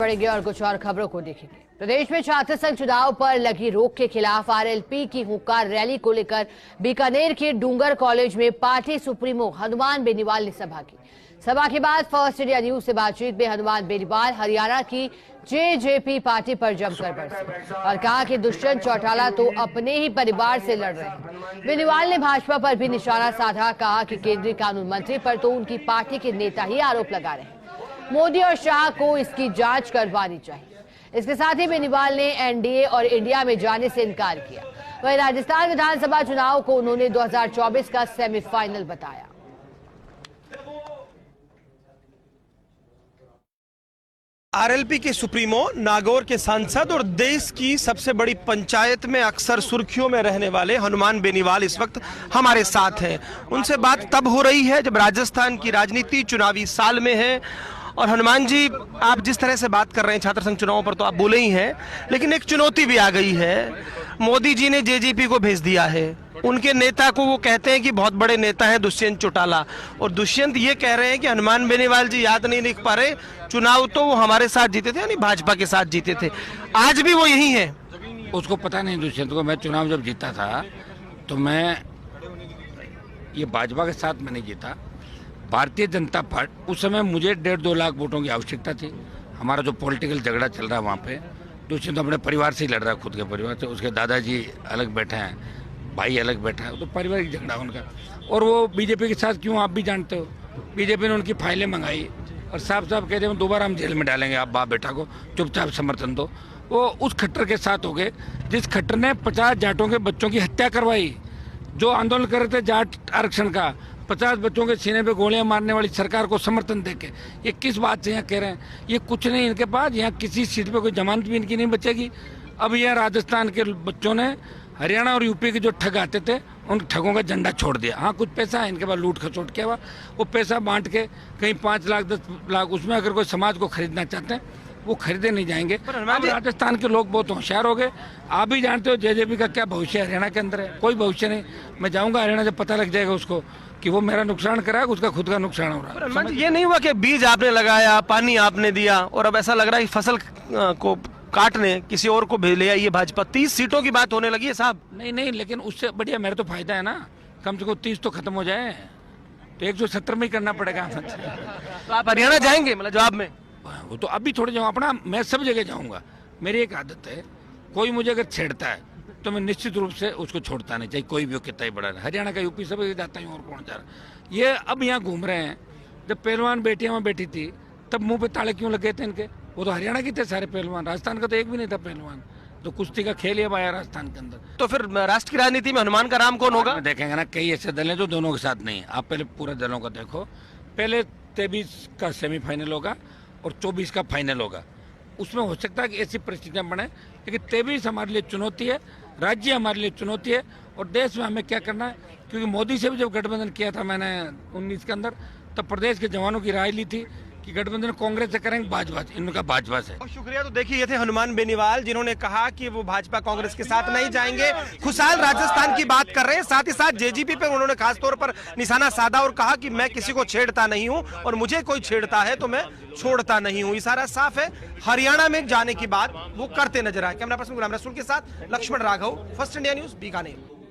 पड़ेंगे और कुछ और खबरों को देखेंगे। प्रदेश में छात्र संघ चुनाव पर लगी रोक के खिलाफ आरएलपी की हुंकार रैली को लेकर बीकानेर के डूंगर कॉलेज में पार्टी सुप्रीमो हनुमान बेनीवाल ने सभा की। सभा के बाद फर्स्ट इंडिया न्यूज से बातचीत में हनुमान बेनीवाल हरियाणा की जेजेपी पार्टी पर जमकर बरसे और कहा कि दुष्यंत चौटाला तो अपने ही परिवार से लड़ रहे हैं। बेनीवाल ने भाजपा पर भी निशाना साधा, कहा कि केंद्रीय कानून मंत्री पर तो उनकी पार्टी के नेता ही आरोप लगा रहे हैं। मोदी और शाह को इसकी जांच करवानी चाहिए। इसके साथ ही बेनीवाल ने एनडीए और इंडिया में जाने से इनकार किया। वहीं राजस्थान विधानसभा चुनाव को उन्होंने 2024 का सेमीफाइनल बताया। आरएलपी के सुप्रीमो, नागौर के सांसद और देश की सबसे बड़ी पंचायत में अक्सर सुर्खियों में रहने वाले हनुमान बेनीवाल इस वक्त हमारे साथ हैं। उनसे बात तब हो रही है जब राजस्थान की राजनीति चुनावी साल में है। और हनुमान जी, आप जिस तरह से बात कर रहे हैं छात्र संघ चुनावों पर तो आप बोले ही हैं, लेकिन एक चुनौती भी आ गई है। मोदी जी ने जेजेपी को भेज दिया है। उनके नेता को वो कहते हैं कि बहुत बड़े नेता हैं दुष्यंत चौटाला, और दुष्यंत ये कह रहे हैं कि हनुमान बेनीवाल जी याद नहीं लिख पा रहे, चुनाव तो वो हमारे साथ जीते थे, यानी भाजपा के साथ जीते थे, आज भी वो यही है। उसको पता नहीं दुष्यंत को, मैं चुनाव जब जीता था तो मैं ये भाजपा के साथ में नहीं जीता, भारतीय जनता पार्टी। उस समय मुझे 1.5-2 लाख वोटों की आवश्यकता थी। हमारा जो पॉलिटिकल झगड़ा चल रहा है वहाँ पे, दुष्यंत अपने परिवार से ही लड़ रहा है, खुद के परिवार से। उसके दादाजी अलग बैठे हैं, भाई अलग बैठा है, तो पारिवारिक झगड़ा उनका। और वो बीजेपी के साथ क्यों, आप भी जानते हो, बीजेपी ने उनकी फाइलें मंगाई और साफ साफ कहते हैं दोबारा हम जेल में डालेंगे, आप बाप बेटा को चुपचाप समर्थन दो। वो उस खट्टर के साथ हो गए जिस खट्टर ने 50 जाटों के बच्चों की हत्या करवाई। जो आंदोलन कर रहे थे जाट आरक्षण का, 50 बच्चों के सीने पे गोलियां मारने वाली सरकार को समर्थन देके, ये किस बात से यहाँ कह रहे हैं? ये कुछ नहीं इनके पास, यहाँ किसी सीट पे कोई जमानत भी इनकी नहीं बचेगी। अब यह राजस्थान के बच्चों ने हरियाणा और यूपी के जो ठग आते थे उन ठगों का झंडा छोड़ दिया। हाँ, कुछ पैसा है इनके पास, लूट खसोट किया हुआ, वो पैसा बांट के कहीं 5 लाख 10 लाख, उसमें अगर कोई समाज को खरीदना चाहते हैं वो खरीदे नहीं जाएंगे। अब राजस्थान के लोग बहुत होशियार हो गए। आप भी जानते हो जेजेपी का क्या भविष्य हरियाणा के अंदर है, कोई भविष्य नहीं। मैं जाऊंगा हरियाणा, जब पता लग जाएगा उसको कि वो मेरा नुकसान कराएगा, उसका खुद का नुकसान हो रहा है। ये नहीं हुआ कि बीज आपने लगाया, पानी आपने दिया और अब ऐसा लग रहा है कि फसल को काटने किसी और को भेज लिया, ये भाजपा 30 सीटों की बात होने लगी है साहब। नहीं, लेकिन उससे बढ़िया मेरा तो फायदा है ना, कम से कम 30 तो खत्म हो जाए, तो 170 में ही करना पड़ेगा। तो आप हरियाणा जाएंगे मतलब जवाब में? वो तो अभी थोड़े जाऊँ, अपना मैं सब जगह जाऊंगा। मेरी एक आदत है, कोई मुझे अगर छेड़ता है तो मैं निश्चित रूप से उसको छोड़ता नहीं, चाहे कोई भी हो, कितना ही बड़ा है। हरियाणा का, यूपी सब जाता हूँ, और कौन जा रहा। ये अब यहाँ घूम रहे हैं। जब पहलवान बेटियां वहाँ बैठी थी तब मुंह पे ताले क्यों लगे थे इनके? वो तो हरियाणा के थे सारे पहलवान, राजस्थान का तो एक भी नहीं था पहलवान। तो कुश्ती का खेल आया राजस्थान के अंदर। तो फिर राष्ट्र की राजनीति में हनुमान का राम कौन होगा? देखेंगे ना, कई ऐसे दल हैं जो दोनों के साथ नहीं। आप पहले पूरे दलों का देखो। पहले 23 का सेमीफाइनल होगा और 24 का फाइनल होगा। उसमें हो सकता है कि ऐसी परिस्थितियां बने, लेकिन 23 हमारे लिए चुनौती है, राज्य हमारे लिए चुनौती है, और देश में हमें क्या करना है। क्योंकि मोदी से भी जब गठबंधन किया था मैंने 19 के अंदर, तब प्रदेश के जवानों की राय ली थी कि गठबंधन कांग्रेस से करेंगे, भाजपा से। इनका भाजपा से। बहुत शुक्रिया। तो देखिए, ये थे हनुमान बेनीवाल जिन्होंने कहा कि वो भाजपा कांग्रेस के साथ नहीं जाएंगे। खुशहाल राजस्थान की बात कर रहे हैं, साथ ही साथ जेजेपी पे उन्होंने खासतौर पर निशाना साधा और कहा कि मैं किसी को छेड़ता नहीं हूं और मुझे कोई छेड़ता है तो मैं छोड़ता नहीं हूं। इशारा साफ है, हरियाणा में जाने की बात वो करते नजर आए। कैमरा पर्सन गुलाम रसूल के साथ Lakshman Raghav, first India news, Bikaner.